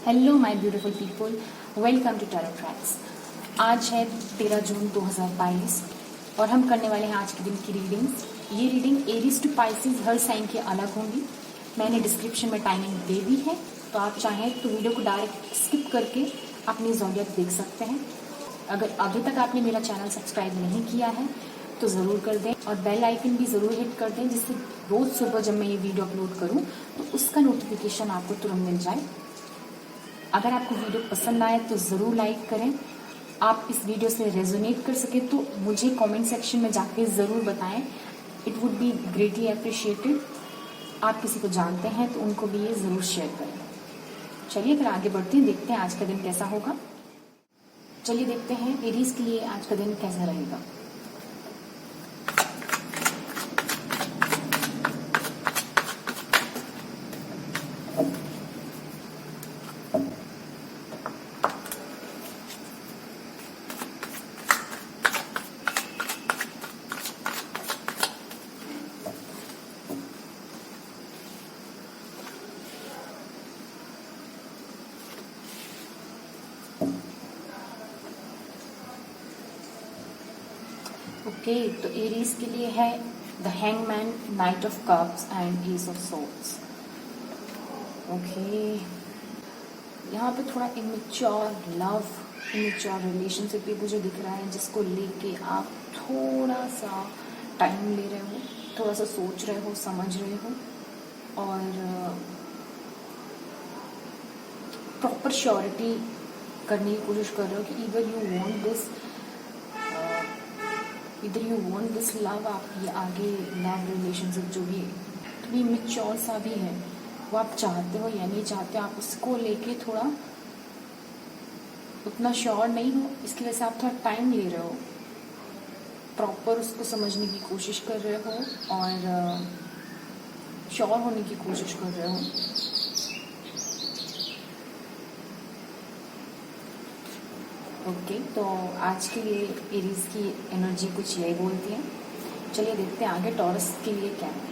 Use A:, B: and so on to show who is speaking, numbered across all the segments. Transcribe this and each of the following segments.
A: Hello my beautiful people, welcome to Tarot Tracks. आज है 13 जून 2022 और हम करने वाले हैं आज के दिन की रीडिंग्स। ये रीडिंग एरीज टू पाइसेस हर साइन की अलग होंगी। मैंने डिस्क्रिप्शन में टाइमिंग दे दी है, तो आप चाहें तो वीडियो को डायरेक्ट स्किप करके अपनी ज़ोडिएक देख सकते हैं। अगर अभी तक आपने मेरा चैनल सब्सक्राइब नहीं किया है तो ज़रूर कर दें और बेल आइकन भी ज़रूर हिट कर दें, जिससे रोज़ सुबह जब मैं ये वीडियो अपलोड करूँ तो उसका नोटिफिकेशन आपको तुरंत मिल जाए। अगर आपको वीडियो पसंद आए तो ज़रूर लाइक करें। आप इस वीडियो से रेजोनेट कर सके तो मुझे कमेंट सेक्शन में जाके ज़रूर बताएं। It would be greatly appreciated. आप किसी को जानते हैं तो उनको भी ये ज़रूर शेयर करें। चलिए फिर आगे बढ़ते हैं, देखते हैं आज का दिन कैसा होगा। चलिए देखते हैं एरीज के लिए आज का दिन कैसा रहेगा। ओके, तो एरीज के लिए है the hangman, night of cups and S of swords. Okay, यहाँ पे थोड़ा इमेच्योर लव, इमेच्योर रिलेशनशिप भी मुझे दिख रहा है, जिसको लेके आप थोड़ा सा टाइम ले रहे हो, थोड़ा सा सोच रहे हो, समझ रहे हो और प्रॉपर श्योरिटी करने की कोशिश कर रहे हो कि इधर यू वांट दिस लव। आप ये आगे लव रिलेशनशिप जो भी थोड़ी इमेच्योर सा भी है वो आप चाहते हो या नहीं चाहते, आप उसको लेके थोड़ा उतना श्योर नहीं हो, इसकी वजह से आप थोड़ा टाइम ले रहे हो, प्रॉपर उसको समझने की कोशिश कर रहे हो और श्योर होने की कोशिश कर रहे हो। ओके, तो आज के लिए एरीज की एनर्जी कुछ यही बोलती है। चलिए देखते हैं आगे टॉरस के लिए क्या है।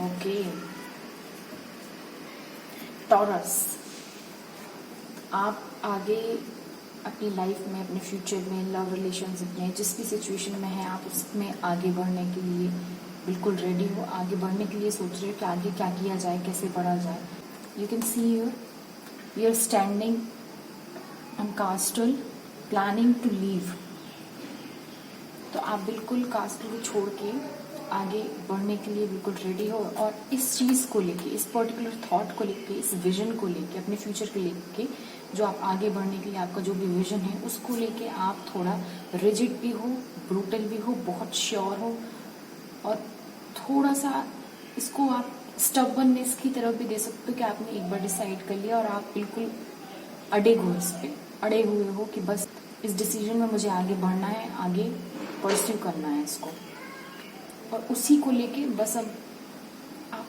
A: ओके, टॉरस, आप आगे अपनी लाइफ में, अपने फ्यूचर में, लव रिलेशनशिप में, जिस भी सिचुएशन में है आप उसमें आगे बढ़ने के लिए बिल्कुल रेडी हो। आगे बढ़ने के लिए सोच रहे हो कि आगे क्या किया जाए, कैसे बढ़ा जाए। You can see you are standing on castle planning to leave. तो आप बिल्कुल कास्टल को छोड़ के आगे बढ़ने के लिए बिल्कुल रेडी हो और इस चीज़ को लेके, इस पर्टिकुलर थॉट को लेके, इस विजन को लेके, अपने फ्यूचर को लेके, जो आप आगे बढ़ने के लिए आपका जो भी विजन है उसको लेके आप थोड़ा रिजिड भी हो, ब्रूटल भी हो, बहुत श्योर हो और थोड़ा सा इसको आप स्टबर्ननेस की तरफ भी दे सकते हो कि आपने एक बार डिसाइड कर लिया और आप बिल्कुल अड़े हो, इस पे अड़े हुए हो कि बस इस डिसीजन में मुझे आगे बढ़ना है, आगे परस्यू करना है इसको, और उसी को लेके बस अब आप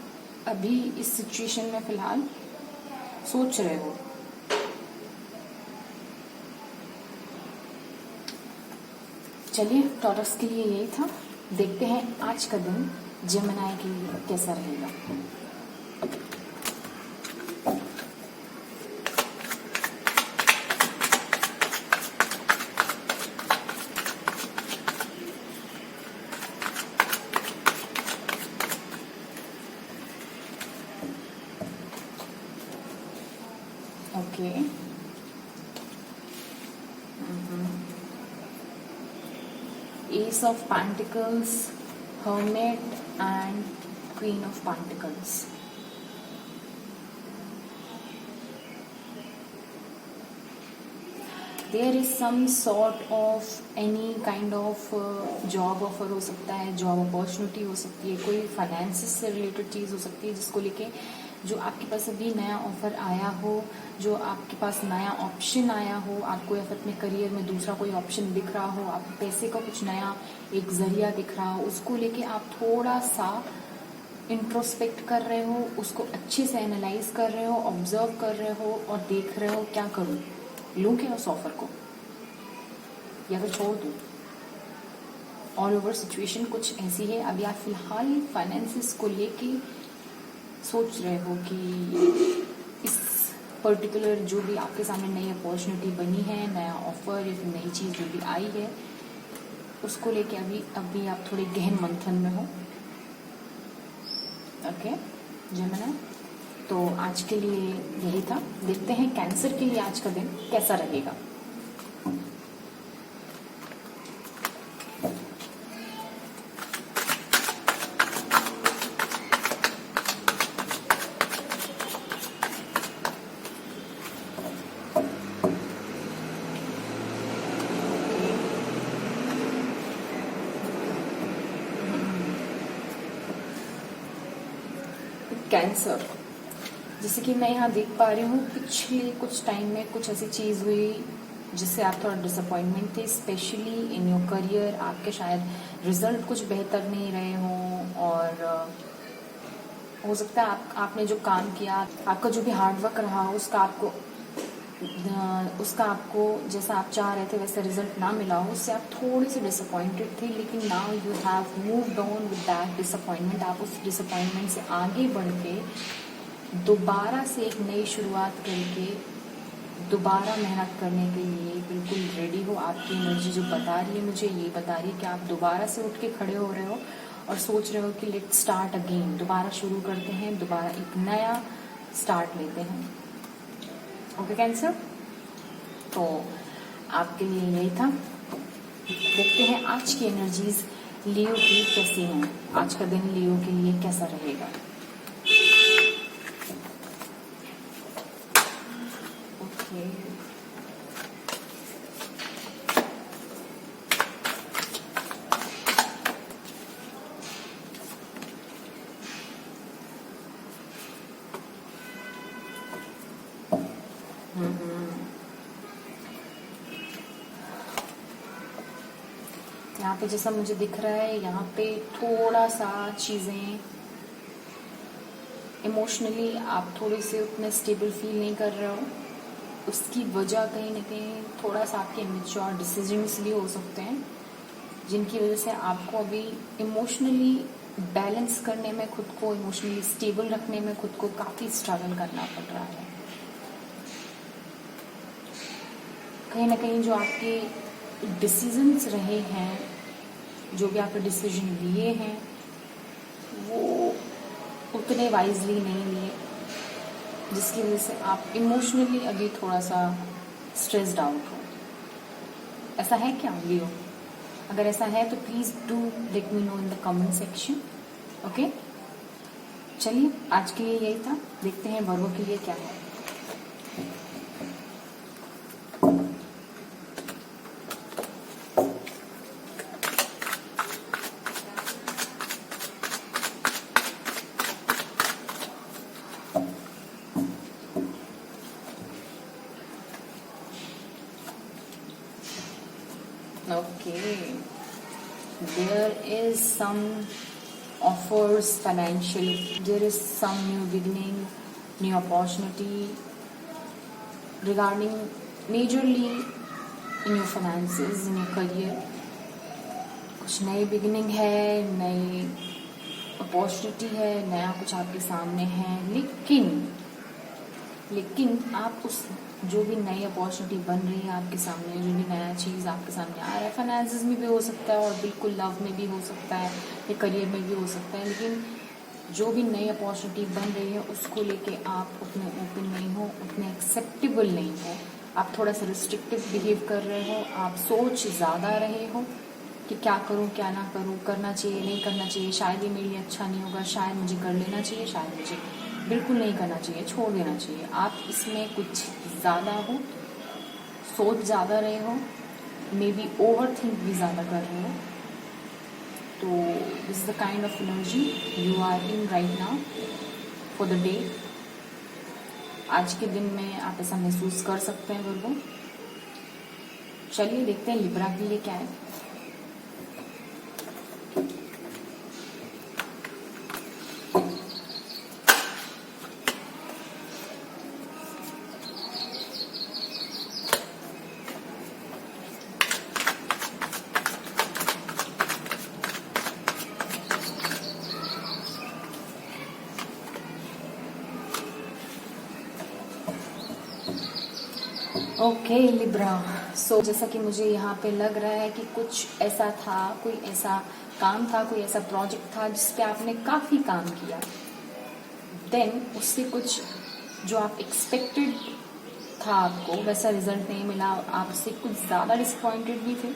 A: अभी इस सिचुएशन में फिलहाल सोच रहे हो। चलिए टॉरस के लिए यही था। देखते हैं आज का दिन जेमिनी के लिए कैसा रहेगा। Okay, Ace of Pentacles, Hermit and Queen of Pentacles. There is some sort of any kind of job offer हो सकता है, जॉब अपॉर्चुनिटी हो सकती है, कोई फाइनेंस से रिलेटेड चीज़ हो सकती है जिसको लेके जो आपके पास अभी नया ऑफर आया हो, जो आपके पास नया ऑप्शन आया हो, आपको या फिर अपने करियर में दूसरा कोई ऑप्शन दिख रहा हो, आपको पैसे का कुछ नया एक जरिया दिख रहा हो, उसको लेके आप थोड़ा सा इंट्रोस्पेक्ट कर रहे हो, उसको अच्छे से एनालाइज कर रहे हो, ऑब्जर्व कर रहे हो और देख रहे हो क्या करूँ, लूँ क्या उस ऑफर को या फिर छोड़ दूँ। ऑल ओवर सिचुएशन कुछ ऐसी है। अभी आप फिलहाल फाइनेंसिस को लेके सोच रहे हो कि इस पर्टिकुलर जो भी आपके सामने नई अपॉर्चुनिटी बनी है, नया ऑफर या फिर नई चीज़ जो भी आई है, उसको लेके अभी आप थोड़े गहन मंथन में हो। ओके जेमिनी, तो आज के लिए यही था। देखते हैं कैंसर के लिए आज का दिन कैसा रहेगा। कैंसर, जैसे कि मैं यहाँ देख पा रही हूँ पिछले कुछ टाइम में कुछ ऐसी चीज़ हुई जिससे आप थोड़ा डिसअपॉइंटमेंट थे, स्पेशली इन योर करियर। आपके शायद रिजल्ट कुछ बेहतर नहीं रहे हों और हो सकता है आपने जो काम किया, आपका जो भी हार्डवर्क रहा उसका आपको जैसा आप चाह रहे थे वैसा रिजल्ट ना मिला हो, उससे आप थोड़ी सी डिसअपॉइंटेड थे। लेकिन now you have moved on with that disappointment. आप उस डिसअपॉइंटमेंट से आगे बढ़ के दोबारा से एक नई शुरुआत करके दोबारा मेहनत करने के लिए बिल्कुल रेडी हो। आपकी एनर्जी जो बता रही है मुझे, ये बता रही है कि आप दोबारा से उठ के खड़े हो रहे हो और सोच रहे हो कि लेट्स स्टार्ट अगेन, दोबारा शुरू करते हैं, दोबारा एक नया स्टार्ट लेते हैं। ओके कैंसर, तो आपके लिए यही था। देखते हैं आज की एनर्जीज लियो की कैसी हैं, आज का दिन लियो के लिए कैसा रहेगा। ओके यहाँ पे जैसा मुझे दिख रहा है, यहाँ पे थोड़ा सा चीज़ें इमोशनली आप थोड़े से उतने स्टेबल फील नहीं कर रहे हो। उसकी वजह कहीं ना कहीं थोड़ा सा आपके इमेच्योर डिसीजंस भी हो सकते हैं, जिनकी वजह से आपको अभी इमोशनली बैलेंस करने में, खुद को इमोशनली स्टेबल रखने में खुद को काफ़ी स्ट्रगल करना पड़ रहा है। कहीं ना कहीं जो आपके डिसीजंस रहे हैं, जो भी आपने डिसीजन लिए हैं, वो उतने वाइजली नहीं लिए, जिसकी वजह से आप इमोशनली अभी थोड़ा सा स्ट्रेस्ड आउट हो। ऐसा है क्या लियो? अगर ऐसा है तो please do let me know in the comment section. Okay, चलिए आज के लिए यही था। देखते हैं वर्गो के लिए क्या है। Okay, there is some offers financial, there is some new beginning, new opportunity regarding majorly in your finances, in your career। कुछ नई बिगिनिंग है, नई अपॉर्चुनिटी है, नया कुछ आपके सामने है। लेकिन आप उस जो भी नई अपॉर्चुनिटी बन रही है आपके सामने, जो भी नया चीज़ आपके सामने आ रहा है, फाइनेंसेस में भी हो सकता है और बिल्कुल लव में भी हो सकता है या करियर में भी हो सकता है। लेकिन जो भी नई अपॉर्चुनिटी बन रही है उसको लेके आप उतने ओपन नहीं हो, उतने एक्सेप्टेबल नहीं हो। आप थोड़ा सा रिस्ट्रिक्टिव बिहेव कर रहे हो, आप सोच ज़्यादा रहे हो कि क्या करूं क्या ना करूं, करना चाहिए नहीं करना चाहिए, शायद ये मेरे लिए अच्छा नहीं होगा, शायद मुझे कर लेना चाहिए, शायद मुझे बिल्कुल नहीं करना चाहिए, छोड़ देना चाहिए। आप इसमें कुछ ज़्यादा हो, सोच ज़्यादा रहे हो, मे बी ओवर थिंक भी ज़्यादा कर रहे हो। तो this is the kind of energy you are in right now. For the day. आज के दिन में आप ऐसा महसूस कर सकते हैं वर्गो। चलिए देखते हैं लिब्रा के लिए क्या है। ओके लिब्रा, सो जैसा कि मुझे यहाँ पे लग रहा है कि कुछ ऐसा था, कोई ऐसा काम था, कोई ऐसा प्रोजेक्ट था जिस पे आपने काफ़ी काम किया, देन उससे कुछ जो आप एक्सपेक्टेड था आपको वैसा रिजल्ट नहीं मिला, आप उससे कुछ ज़्यादा डिसअपॉइंटेड भी थे।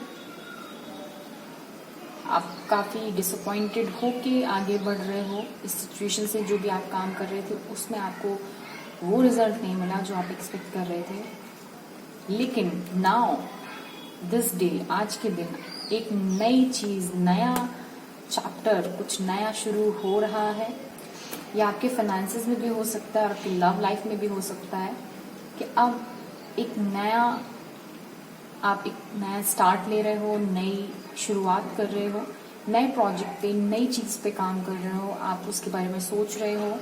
A: आप काफ़ी डिसअपॉइंटेड हो के आगे बढ़ रहे हो इस सिचुएशन से। जो भी आप काम कर रहे थे उसमें आपको वो रिजल्ट नहीं मिला जो आप एक्सपेक्ट कर रहे थे। लेकिन नाउ दिस डे, आज के दिन एक नई चीज, नया चैप्टर, कुछ नया शुरू हो रहा है। या आपके फाइनेंसेस में भी हो सकता है और आपकी लव लाइफ में भी हो सकता है कि अब आप एक नया स्टार्ट ले रहे हो, नई शुरुआत कर रहे हो, नए प्रोजेक्ट पे, नई चीज पे काम कर रहे हो, आप उसके बारे में सोच रहे हो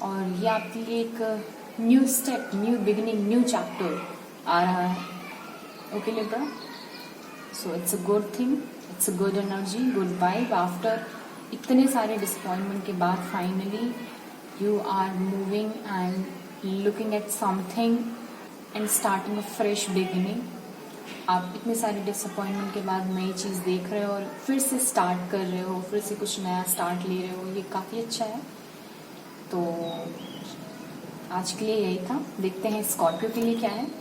A: और ये आपके लिए एक new step, new beginning, new chapter आ रहा है। Okay Libra, so it's a good thing, it's a good energy, good vibe. After इतने सारे डिसअपॉइंटमेंट के बाद finally you are moving and looking at something and starting a fresh beginning. आप इतने सारे डिसअपॉइंटमेंट के बाद नई चीज़ देख रहे हो और फिर से स्टार्ट कर रहे हो, फिर से कुछ नया स्टार्ट ले रहे हो, ये काफ़ी अच्छा है। तो आज के लिए यही था। देखते हैं स्कॉर्पियो के लिए क्या है।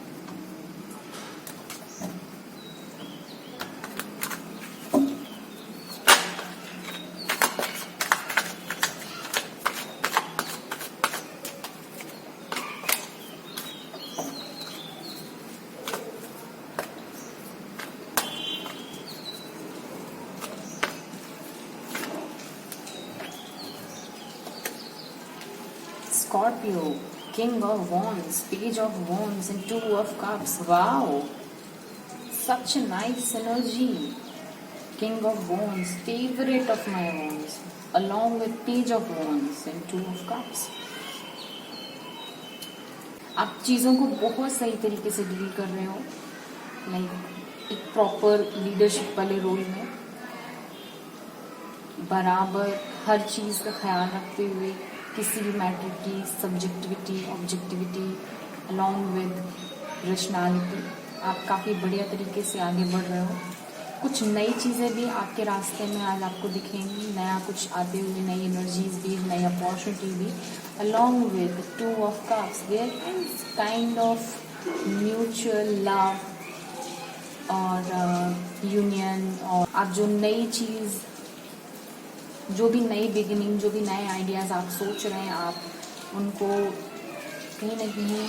A: Scorpio, King of Wands, Page of Wands and Two of Cups. Wow, such a nice energy. King of Wands, favorite of my wands, along with Page of Wands and Two of Cups. आप चीज़ों को बहुत सही तरीके से deal कर रहे हो, लाइक एक प्रॉपर लीडरशिप वाले रोल में, बराबर हर चीज़ का ख्याल रखते हुए, किसी भी मैटर की subjectivity, objectivity along with rationality, आप काफ़ी बढ़िया तरीके से आगे बढ़ रहे हो। कुछ नई चीज़ें भी आपके रास्ते में आज आपको दिखेंगी, नया कुछ आते हुए, नई एनर्जीज भी, नई अपॉर्चुनिटी भी, along with two of cups. There is kind of mutual love और यूनियन, और आप जो नई चीज़, जो भी नई बिगिनिंग, जो भी नए आइडियाज़ आप सोच रहे हैं, आप उनको कहीं ना कहीं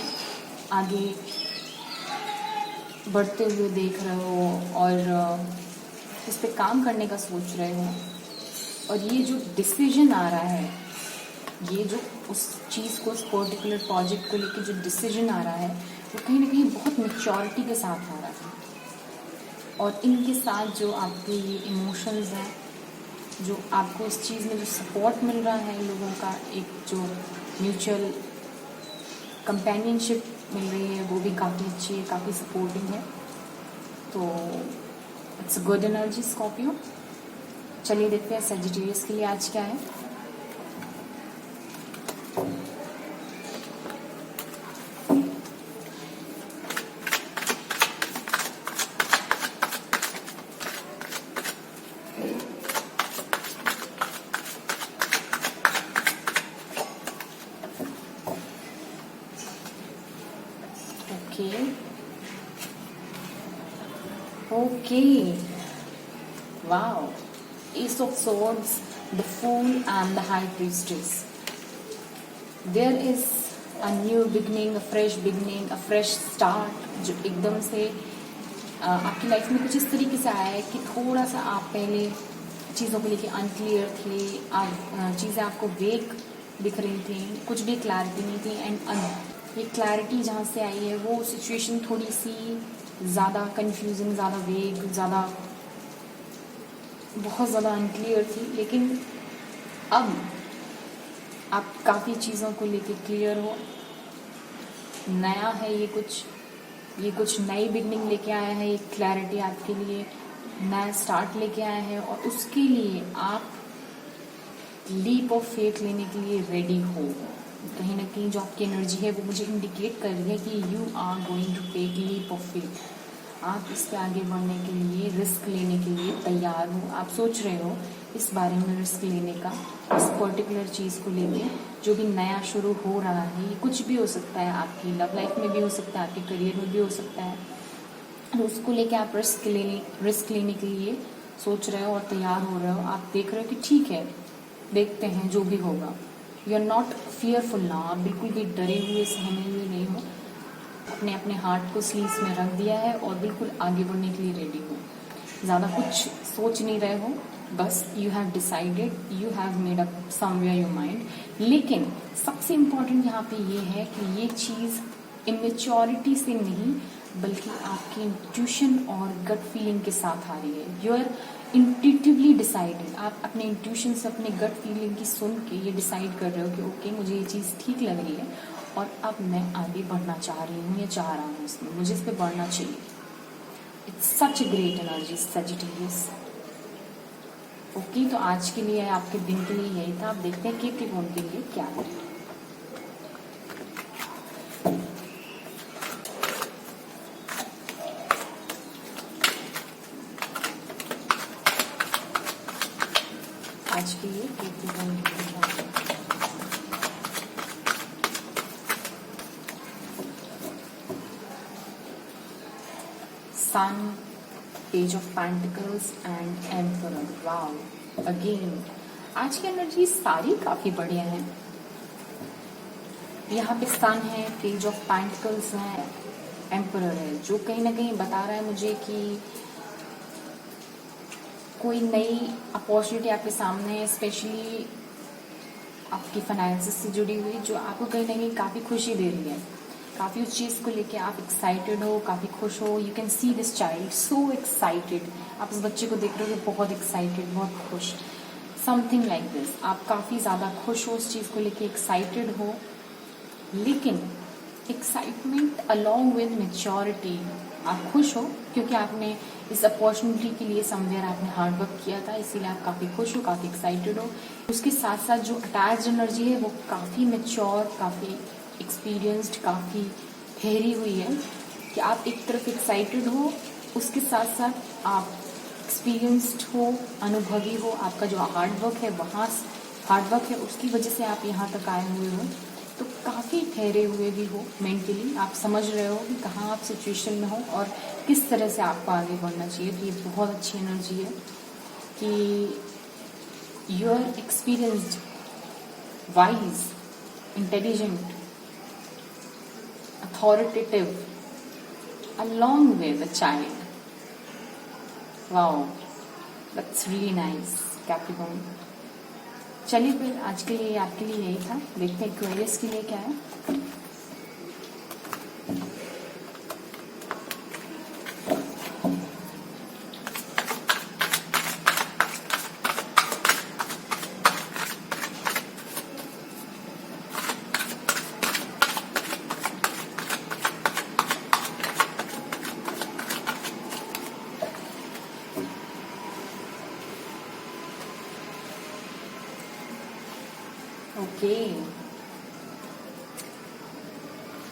A: आगे बढ़ते हुए देख रहे हो और इस पे काम करने का सोच रहे हो। और ये जो डिसीजन आ रहा है, ये जो उस चीज़ को, उस पर्टिकुलर प्रोजेक्ट को लेके जो डिसीजन आ रहा है, वो कहीं ना कहीं बहुत मैच्योरिटी के साथ आ रहा है। और इनके साथ जो आपके इमोशंस हैं, जो आपको इस चीज़ में जो सपोर्ट मिल रहा है लोगों का, एक जो म्यूचुअल कंपेनियनशिप मिल रही है, वो भी काफ़ी अच्छी है, काफ़ी सपोर्टिंग है। तो इट्स गुड एनर्जी स्कॉर्पियो। चलिए देखते हैं सजिटेरियस के लिए आज क्या है। Okay. Wow. Ace of Swords, the Fool and the High Priestess. There is a new beginning, a fresh start, जो एकदम से आपकी लाइफ में कुछ इस तरीके से आया है कि थोड़ा सा आप पहले चीज़ों को लेके अनक्लियर थे, आप चीज़ें आपको वेग दिख रही थी, कुछ भी क्लैरिटी नहीं थी। एंड ये क्लैरिटी जहाँ से आई है वो सिचुएशन थोड़ी सी ज़्यादा कंफ्यूजिंग, ज़्यादा वेग, बहुत ज़्यादा अनक्लियर थी। लेकिन अब आप काफ़ी चीज़ों को लेके क्लियर हो। नया है ये कुछ नई बिगनिंग लेके आया है, एक क्लैरिटी आपके लिए, नया स्टार्ट लेके आया है। और उसके लिए आप लीप ऑफ फेथ लेने के लिए रेडी हो। कहीं ना कहीं जो आपकी एनर्जी है वो मुझे इंडिकेट कर रही है कि you are going to take leap of faith. आप इस पे आगे बढ़ने के लिए, रिस्क लेने के लिए तैयार हो। आप सोच रहे हो इस बारे में रिस्क लेने का, इस पर्टिकुलर चीज़ को लेके जो भी नया शुरू हो रहा है। ये कुछ भी हो सकता है, आपकी लव लाइफ में भी हो सकता है, आपके करियर में भी हो सकता है। तो उसको लेके आप रिस्क लेने के लिए सोच रहे हो और तैयार हो रहे हो। आप देख रहे हो कि ठीक है, देखते हैं जो भी होगा। You are not fearful now. आप बिल्कुल भी डरे हुए, सहमे हुए नहीं हो। अपने अपने हार्ट को स्लीव्स में रख दिया है और बिल्कुल आगे बढ़ने के लिए रेडी हो। ज़्यादा कुछ सोच नहीं रहे हो, बस you have decided, you have made up somewhere your mind. लेकिन सबसे इम्पॉर्टेंट यहाँ पे ये है कि ये चीज़ इमेच्योरिटी से नहीं, बल्कि आपकी इंट्यूशन और गट फीलिंग के साथ आ रही है। You are intuitively decided. आप अपने इंट्यूशन से, अपने गट फीलिंग की सुन के ये डिसाइड कर रहे हो कि ओके, मुझे ये चीज़ ठीक लग रही है और अब मैं आगे बढ़ना चाह रही हूँ या चाह रहा हूँ इसमें, मुझे इस पर बढ़ना चाहिए। It's such a great energy Sagittarius. Okay, तो आज के लिए, आपके दिन के लिए यही था। आप देखते हैं कैप्रिकॉर्न के लिए क्या है। आज के लिए कैप्रिकॉर्न के लिए क्या है। Sun, Page of Pentacles and Emperor. Wow, again आज की एनर्जी सारी काफी बढ़िया है। यहाँ पे सन है, पेज ऑफ पेंटिकल्स है, एम्परर है, जो कहीं ना कहीं बता रहा है मुझे कि कोई नई अपॉर्चुनिटी आपके सामने है, स्पेशली आपकी फाइनेंसेस से जुड़ी हुई, जो आपको कहीं ना कहीं काफी खुशी दे रही है। काफी उस चीज को लेके आप एक्साइटेड हो, काफी खुश हो। You can see this child so excited. आप उस बच्चे को देख रहे हो बहुत एक्साइटेड, बहुत खुश, समथिंग लाइक दिस। आप काफी ज्यादा खुश हो उस चीज को लेके, एक्साइटेड हो। लेकिन एक्साइटमेंट अलॉन्ग विद मेच्योरिटी। आप खुश हो क्योंकि आपने इस अपॉर्चुनिटी के लिए समवेयर आपने हार्ड वर्क किया था, इसीलिए आप काफी खुश हो, काफी एक्साइटेड हो। उसके साथ साथ जो अटैच्ड एनर्जी है वो काफी मेच्योर, काफी एक्सपीरियंस्ड, काफी ठहरी हुई है कि आप एक तरफ एक्साइटेड हो, उसके साथ साथ आप एक्सपीरियंस्ड हो, अनुभवी हो। आपका जो हार्ड वर्क है उसकी वजह से आप यहाँ तक आए हुए हो। तो काफ़ी ठहरे हुए भी हो मेंटली। आप समझ रहे हो कि कहाँ आप सिचुएशन में हो और किस तरह से आपको आगे बढ़ना चाहिए। तो ये बहुत अच्छी एनर्जी है कि you are experienced, wise, intelligent, authoritative along with a child. Wow, that's really nice, Capricorn. चलिए फिर आज के लिए आपके लिए यही था। देखते हैं एक्वेरियस के लिए क्या है। Okay.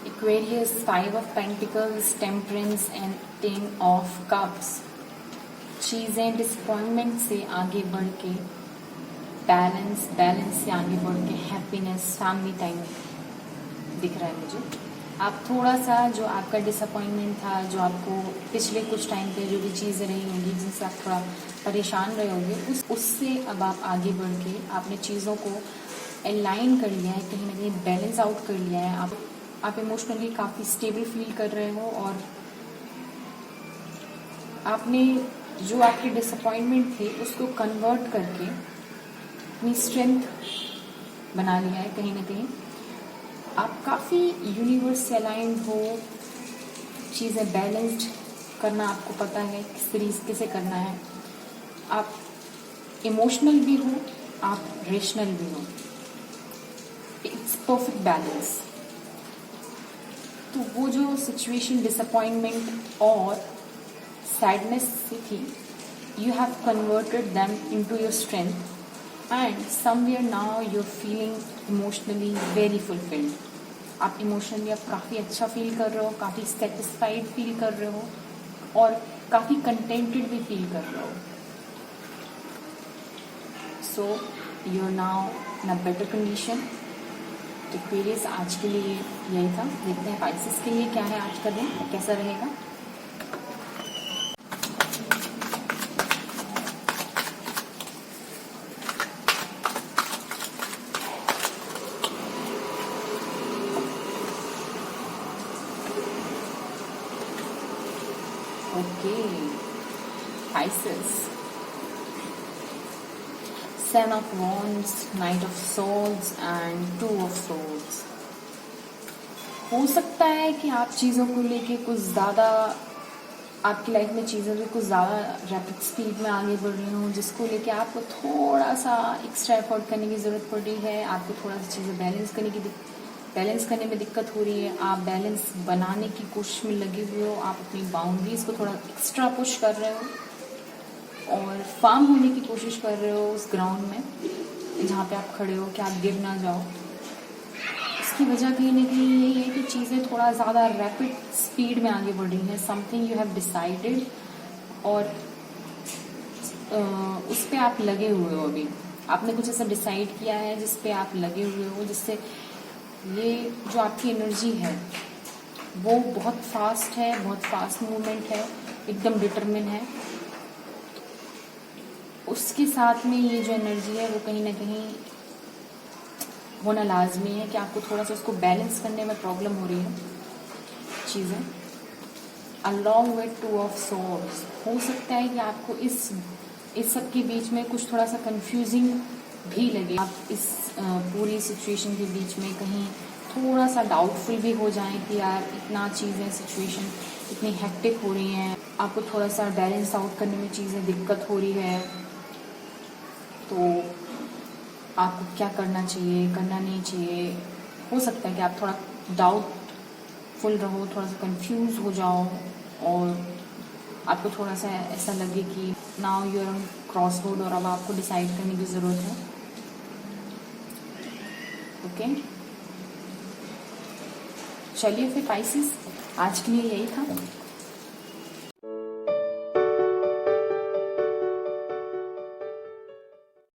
A: Aquarius, 5 of Pentacles, Temperance and 10 of Cups. चीजें डिसअपॉइंटमेंट से आगे बढ़ के बैलेंस से आगे बढ़ के हैप्पीनेस, फैमिली टाइम दिख रहा है मुझे। आप थोड़ा सा जो आपका डिसअपॉइंटमेंट था, जो आपको पिछले कुछ टाइम पे जो भी चीज़ें रही होंगी जिनसे आप थोड़ा परेशान रहे होंगे, उससे अब आप आगे बढ़ के आपने चीज़ों को अलाइन कर लिया है, कहीं ना कहीं बैलेंस आउट कर लिया है। आप इमोशनली काफ़ी स्टेबल फील कर रहे हो और आपने जो आपके डिसअपॉइंटमेंट थे उसको कन्वर्ट करके अपनी स्ट्रेंथ बना लिया है कहीं ना कहीं। आप काफ़ी यूनिवर्स से अलाइंड हो, चीज़ें बैलेंस्ड करना आपको पता है किस तरीके से करना है। आप इमोशनल भी हो, आप रेशनल भी हो, इट्स परफेक्ट बैलेंस। तो वो जो सिचुएशन डिसअपॉइंटमेंट और सैडनेस से थी, you have converted them into your strength and somewhere now you're feeling emotionally very fulfilled. आप इमोशनली अब काफ़ी अच्छा फील कर रहे हो, काफ़ी सेटिस्फाइड फील कर रहे हो और काफ़ी कंटेंटेड भी फील कर रहे हो। So you are now in a better condition. तो क्वेरीज आज के लिए यही था। देखते हैं पाइसेस के लिए क्या है आज का दिन, कैसा रहेगा। Okay, Pisces. Seven of Wands, Knight of Swords and Two of Swords. हो सकता है कि आप चीज़ों को लेके कुछ ज़्यादा, आपकी लाइफ में चीज़ें भी कुछ ज़्यादा रैपिड स्पीड में आगे बढ़ रही हों, जिसको लेके आपको थोड़ा सा एक्स्ट्रा एफर्ट करने की ज़रूरत पड़ रही है। आपको थोड़ा सा चीज़ें बैलेंस करने में दिक्कत हो रही है। आप बैलेंस बनाने की कोशिश में लगे हुए हो, आप अपनी बाउंड्रीज को थोड़ा एक्स्ट्रा पुश कर रहे हो और फार्म होने की कोशिश कर रहे हो उस ग्राउंड में जहाँ पे आप खड़े हो कि आप गिर ना जाओ। इसकी वजह कहीं ना कहीं यही है कि चीज़ें थोड़ा ज़्यादा रैपिड स्पीड में आगे बढ़ रही हैं। समथिंग यू हैव डिसाइडेड और उस पर आप लगे हुए हो। अभी आपने कुछ ऐसा डिसाइड किया है जिस पे आप लगे हुए हो, जिससे ये जो आपकी एनर्जी है वो बहुत फास्ट है, बहुत फास्ट मूवमेंट है, एकदम डिटरमिन है। उसके साथ में ये जो एनर्जी है वो कहीं ना कहीं होना लाजमी है कि आपको थोड़ा सा उसको बैलेंस करने में प्रॉब्लम हो रही है चीज़ें। Along with two of swords, हो सकता है कि आपको इस सब के बीच में कुछ थोड़ा सा कंफ्यूजिंग भी लगे। आप इस पूरी सिचुएशन के बीच में कहीं थोड़ा सा डाउटफुल भी हो जाएं कि यार इतना चीज़ें, सिचुएशन इतनी हेक्टिक हो रही हैं, आपको थोड़ा सा बैलेंस आउट करने में चीज़ें दिक्कत हो रही है। तो आपको क्या करना चाहिए, करना नहीं चाहिए। हो सकता है कि आप थोड़ा डाउटफुल रहो, थोड़ा सा कंफ्यूज हो जाओ और आपको थोड़ा सा ऐसा लगे कि now you are on cross road और अब आपको डिसाइड करने की ज़रूरत है। ओके, चलिए फिर पाइसेस आज के लिए यही था।